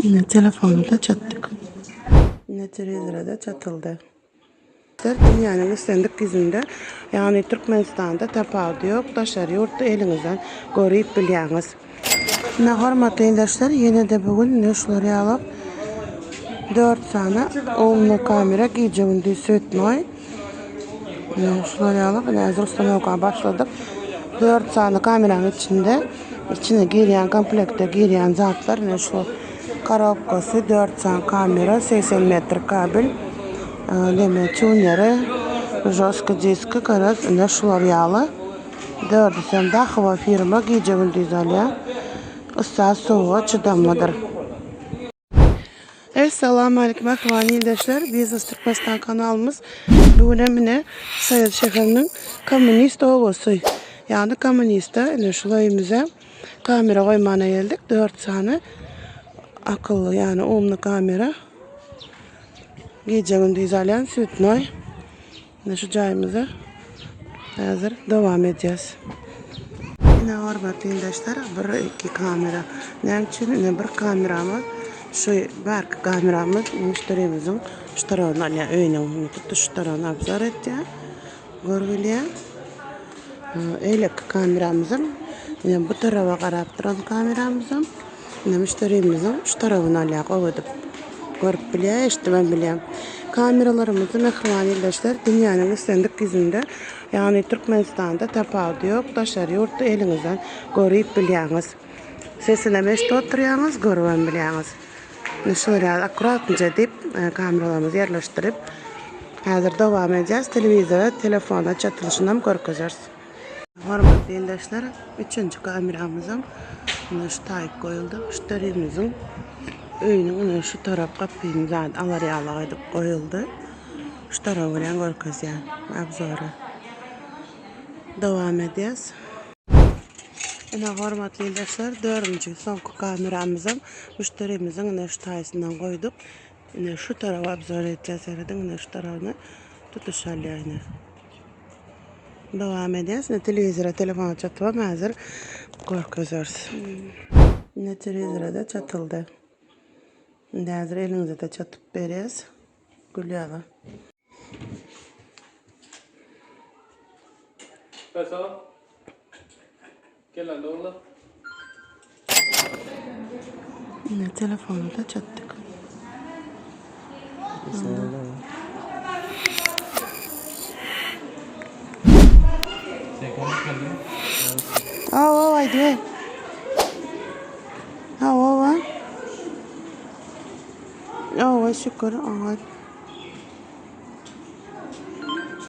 Yine telefonu da çattık. Yine televizyonda çatıldı. Dünyanın istendik yüzünde, yani Türkmenistan'da tapağı yok, taşar yurtta elinizden görüp biliyorsunuz. Ne hormatlı arkadaşlar, yine de bugün neşleri alıp 4 tane onlu kamera giyeceğimdi sütnoy. Neşleri alıp hazır ustamaya başladık. 4 tane kameranın içine giren komplekte giren zatlar neşler. Karabkası 4 tane kamera, 80 metre kabel. Demek çunları, joska diski karaz neşler yalı. 4 tane daha firma giyeceğimdi zalya. Usta soğuğa çıdamadır. Esselamu Aleyküm arkadaşlar. Biz Türkmenistan kanalımız bu önemli Sayıt şehrinin komünist oğlusu. Yani komünist neşlerimize kamera koymana geldik. 4 tane akıllı yani onlu kamera. Giyeceğim dizalyan sütnoy. Şu cayımıza hazır devam edeceğiz. Yine var arkadaşlar bir iki kamera. Ne için ne bir kameramız. Şu bark kameramız müşterimizin şu tarafından yani öyle tuttu şu tarafından abzar etti. Görgülüyor. Eylek kameramızın yine bu tarafa karab duran kameramızın yine müşterimizin şu tarafından koyduk. Görüp biliyor işte ben biliyorum. Kameralarımızı mehriban arkadaşlar dünyanın istendik yüzünde yani Türkmenistan'da tapağı yok, taşar yurtta elinizden görüp biliyorsunuz. Sesine meşte oturuyorsunuz, görüp biliyorsunuz. Şöyle akkuratlıca deyip kameralarımızı yerleştirip hazır devam edeceğiz. Televizyona, telefona çatılışından korkacağız. Hormatlı arkadaşlar, 3. kameramızın şu tayip koyuldu. Müşterimizin öyünün şu taraf kapıyı zaten alaryalı edip koyuldu. Şu tarafıyla korkacağız yani. Abzora. Devam edeceğiz. Yine hormatlı arkadaşlar 4. sonku kameramızın müşterimizin şu tayisinden koyduk. Yine şu tarafa abzor edeceğiz. Yine şu tarafını tutuşalım yani. Devam edeceğiz. Yine televizyona telefona çatıp hazır korkuyoruz. Yine televizyona da çatıldı. Şimdi hazır elinize de çatıp veririz. Gülüyorlar. Pessoal, gel lan oğlum. Yine telefonu da çattık. Haydi. Şükür.